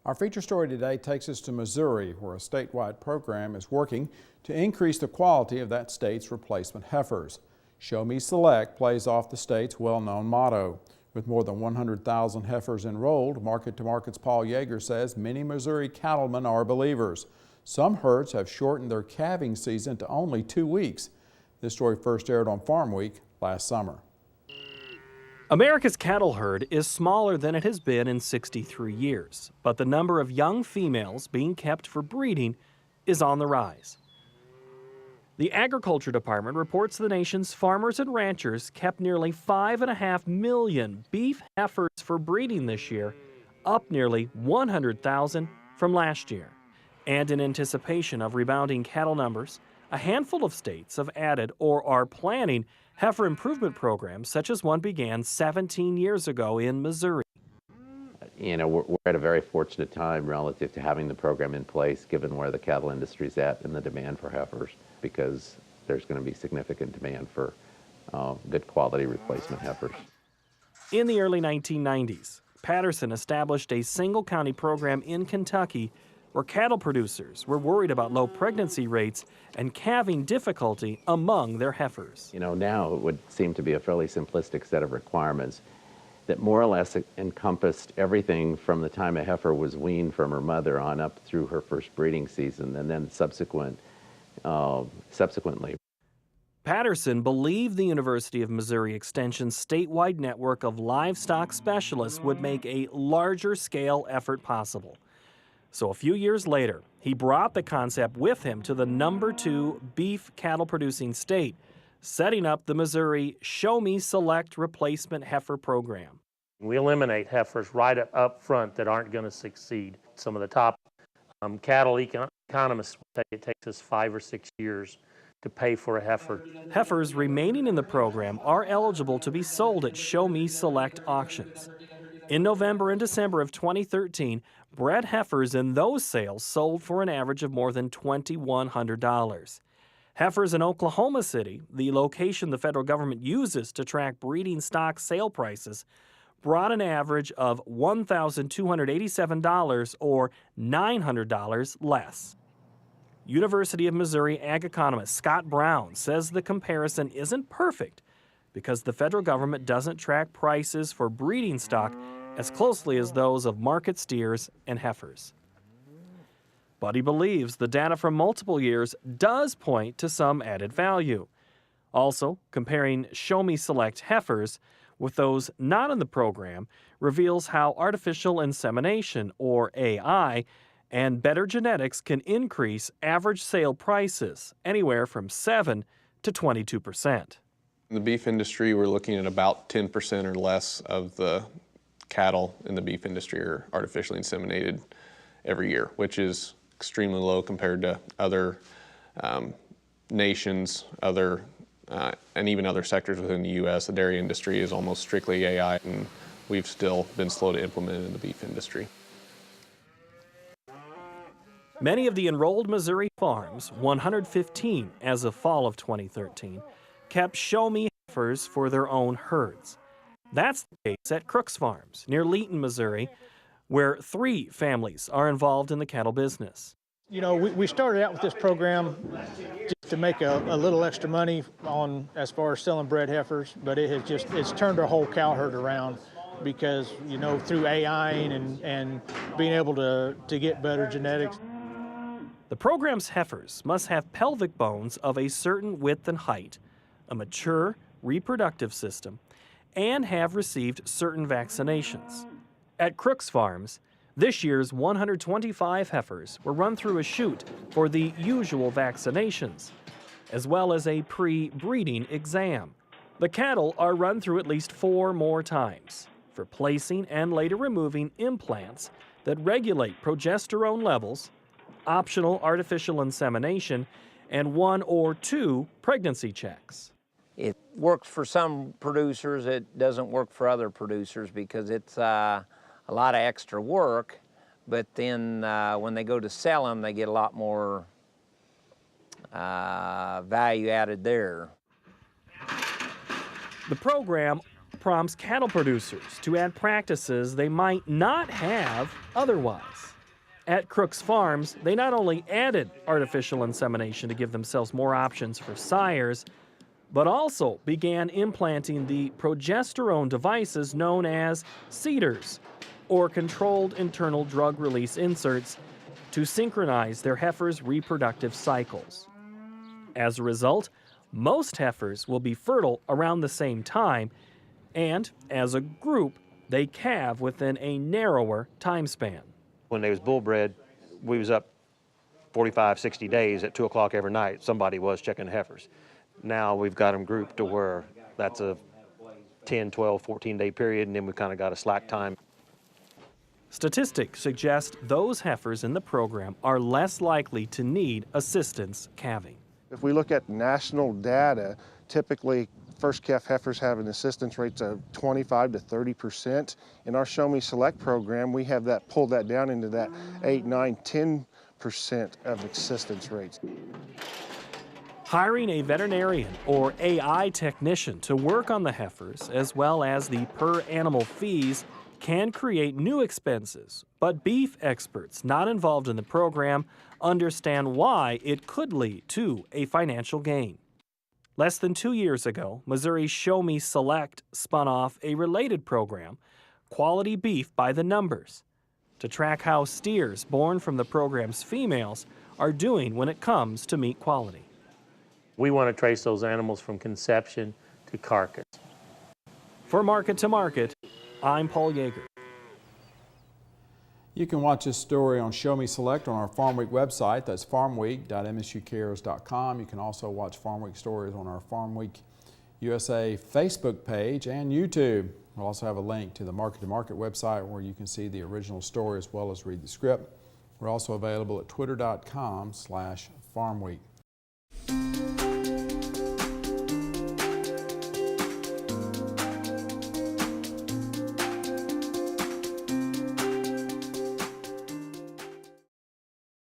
Our feature story today takes us to Missouri, where a statewide program is working to increase the quality of that state's replacement heifers. Show Me Select plays off the state's well-known motto. With more than 100,000 heifers enrolled, Market to Market's Paul Yeager says many Missouri cattlemen are believers. Some herds have shortened their calving season to only 2 weeks. This story first aired on Farm Week last summer. America's cattle herd is smaller than it has been in 63 years, but the number of young females being kept for breeding is on the rise. The Agriculture Department reports the nation's farmers and ranchers kept nearly 5.5 million beef heifers for breeding this year, up nearly 100,000 from last year. And in anticipation of rebounding cattle numbers, a handful of states have added or are planning heifer improvement programs, such as one began 17 years ago in Missouri. You know, we're at a very fortunate time relative to having the program in place, given where the cattle industry's at and the demand for heifers, because there's going to be significant demand for good quality replacement heifers. In the early 1990s, Patterson established a single county program in Kentucky where cattle producers were worried about low pregnancy rates and calving difficulty among their heifers. You know, now it would seem to be a fairly simplistic set of requirements that more or less encompassed everything from the time a heifer was weaned from her mother on up through her first breeding season and then subsequently. Patterson believed the University of Missouri Extension's statewide network of livestock specialists would make a larger scale effort possible. So a few years later, he brought the concept with him to the #2 beef cattle producing state, setting up the Missouri Show Me Select Replacement Heifer Program. We eliminate heifers right up front that aren't going to succeed. Some of the top cattle economists say it takes us 5 or 6 years to pay for a heifer. Heifers remaining in the program are eligible to be sold at Show Me Select auctions. In November and December of 2013, bred heifers in those sales sold for an average of more than $2,100. Heifers in Oklahoma City, the location the federal government uses to track breeding stock sale prices, brought an average of $1,287 or $900 less. University of Missouri ag economist Scott Brown says the comparison isn't perfect because the federal government doesn't track prices for breeding stock as closely as those of market steers and heifers. But he believes the data from multiple years does point to some added value. Also, comparing Show Me Select heifers with those not in the program reveals how artificial insemination, or AI, and better genetics can increase average sale prices anywhere from 7 to 22%. In the beef industry, we're looking at about 10% or less of the cattle in the beef industry are artificially inseminated every year, which is extremely low compared to other nations, and even other sectors within the U.S. The dairy industry is almost strictly AI, and we've still been slow to implement it in the beef industry. Many of the enrolled Missouri farms, 115 as of fall of 2013, kept Show Me heifers for their own herds. That's the case at Crooks Farms near Leeton, Missouri, where 3 families are involved in the cattle business. You know, we started out with this program just to make a little extra money on as far as selling bred heifers, but it's turned our whole cow herd around because, you know, through AI and being able to get better genetics. The program's heifers must have pelvic bones of a certain width and height, a mature reproductive system, and have received certain vaccinations. At Crooks Farms, this year's 125 heifers were run through a chute for the usual vaccinations, as well as a pre-breeding exam. The cattle are run through at least 4 more times for placing and later removing implants that regulate progesterone levels, optional artificial insemination, and 1 or 2 pregnancy checks. It works for some producers, it doesn't work for other producers because it's a lot of extra work, but then when they go to sell them, they get a lot more value added there. The program prompts cattle producers to add practices they might not have otherwise. At Crook's Farms, they not only added artificial insemination to give themselves more options for sires, but also began implanting the progesterone devices known as CEDARs, or controlled internal drug release inserts, to synchronize their heifers' reproductive cycles. As a result, most heifers will be fertile around the same time, and as a group, they calve within a narrower time span. When they was bull bred, we was up 45, 60 days at 2 o'clock every night. Somebody was checking the heifers. Now we've got them grouped to where that's a 10, 12, 14-day period, and then we kind of got a slack time. Statistics suggest those heifers in the program are less likely to need assistance calving. If we look at national data, typically first calf heifers have an assistance rates of 25 to 30%. In our Show Me Select program, we have that pulled that down into that 8, 9, 10% of assistance rates. Hiring a veterinarian or AI technician to work on the heifers, as well as the per animal fees, can create new expenses, but beef experts not involved in the program understand why it could lead to a financial gain. Less than 2 years ago, Missouri's Show Me Select spun off a related program, Quality Beef by the Numbers, to track how steers born from the program's females are doing when it comes to meat quality. We want to trace those animals from conception to carcass. For Market to Market, I'm Paul Yeager. You can watch this story on Show Me Select on our Farm Week website. That's farmweek.msucares.com. You can also watch Farm Week stories on our Farm Week USA Facebook page and YouTube. We'll also have a link to the Market to Market website where you can see the original story as well as read the script. We're also available at twitter.com/farmweek.